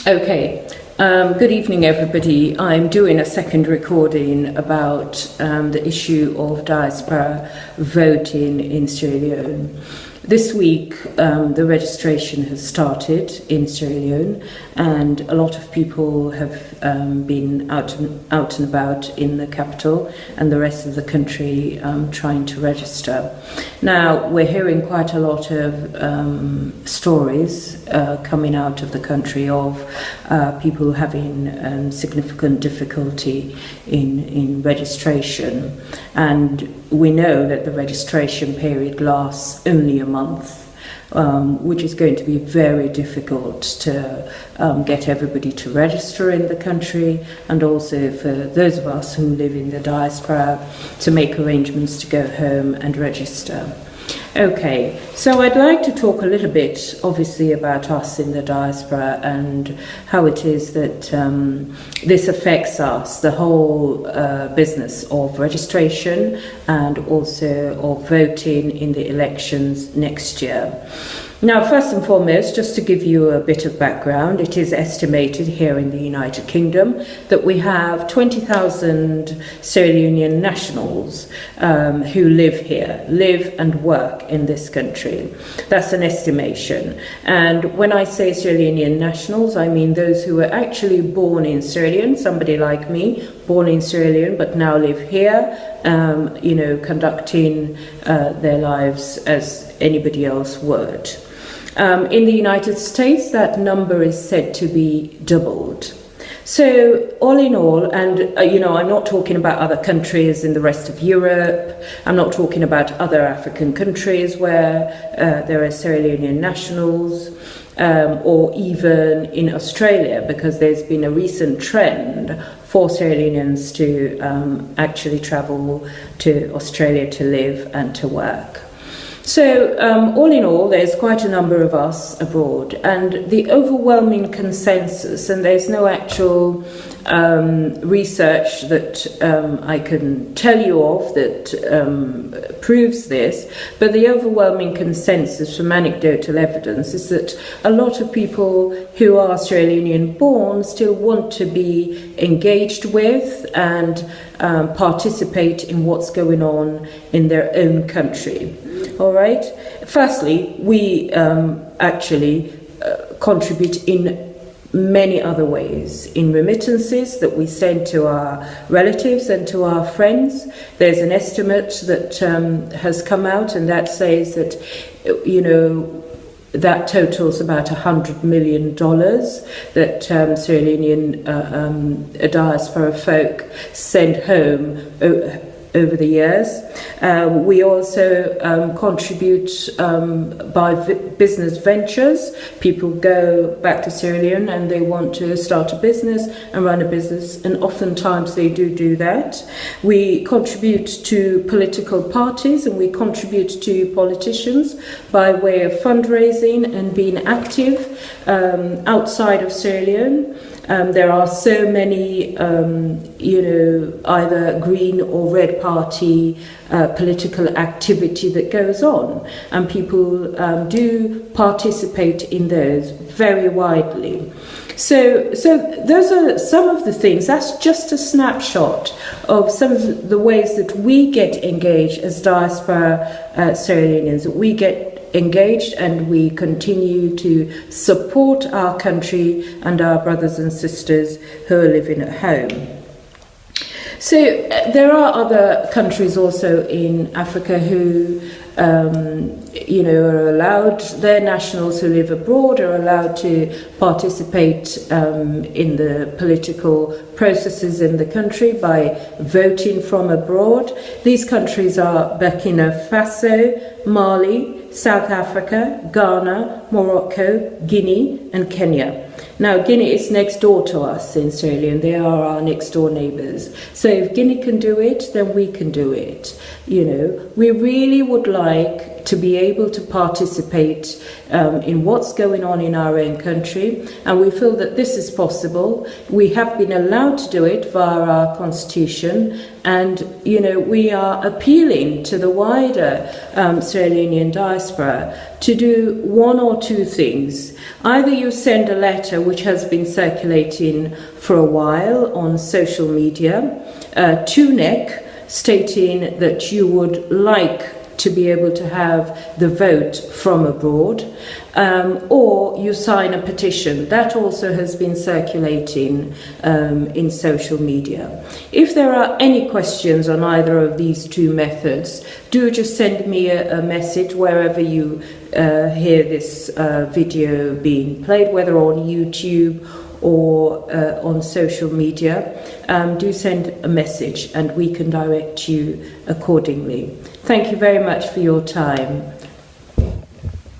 Okay, good evening everybody. I'm doing a second recording about the issue of diaspora voting in Sierra Leone. This week the registration has started in Sierra Leone, and a lot of people have been out and about in the capital and the rest of the country trying to register. Now, we're hearing quite a lot of stories coming out of the country of people having significant difficulty in registration, and we know that the registration period lasts only a month, which is going to be very difficult to get everybody to register in the country, and also for those of us who live in the diaspora to make arrangements to go home and register. Okay, so I'd like to talk a little bit, obviously, about us in the diaspora and how it is that this affects us, the whole business of registration and also of voting in the elections next year. Now, first and foremost, just to give you a bit of background, it is estimated here in the United Kingdom that we have 20,000 Sierra Leonean nationals who live and work in this country. That's an estimation. And when I say Sierra Leonean nationals, I mean those who were actually born in Sierra Leone, somebody like me, born in Sierra Leone but now live here, conducting their lives as anybody else would. In the United States, that number is said to be doubled. So all in all, and I'm not talking about other countries in the rest of Europe, I'm not talking about other African countries where there are Sierra Leonean nationals, or even in Australia, because there's been a recent trend for Sierra Leoneans to actually travel to Australia to live and to work. So all in all, there's quite a number of us abroad, and the overwhelming consensus, and there's no actual research that I can tell you of that proves this, but the overwhelming consensus from anecdotal evidence is that a lot of people who are Sierra Leonean born still want to be engaged with and participate in what's going on in their own country. All right. Firstly, we actually contribute in many other ways, in remittances that we send to our relatives and to our friends. There's an estimate that has come out, and that says that, that totals about $100 million that Sierra Leonean diaspora folk send home over the years. We also contribute by business ventures. People go back to Sierra Leone and they want to start a business and run a business, and oftentimes they do that. We contribute to political parties, and we contribute to politicians by way of fundraising and being active outside of Sierra Leone. There are so many, either green or red party political activity that goes on, and people do participate in those very widely. So those are some of the things. That's just a snapshot of some of the ways that we get engaged as diaspora Sierra Leoneans, that we get engaged and we continue to support our country and our brothers and sisters who are living at home. So there are other countries also in Africa who are allowed, their nationals who live abroad are allowed to participate in the political processes in the country by voting from abroad. These countries are Burkina Faso, Mali, South Africa, Ghana, Morocco, Guinea, and Kenya. Now, Guinea is next door to us in Sierra Leone. They are our next door neighbours. So if Guinea can do it, then we can do it. We really would like to be able to participate in what's going on in our own country, and we feel that this is possible. We have been allowed to do it via our constitution, and we are appealing to the wider Sierra Leonean diaspora to do one or two things. Either you send a letter, which has been circulating for a while on social media, to NEC, stating that you would like to be able to have the vote from abroad, or you sign a petition. That also has been circulating in social media. If there are any questions on either of these two methods, do just send me a message wherever you hear this video being played, whether on YouTube or on social media. Do send a message and we can direct you accordingly. Thank you very much for your time.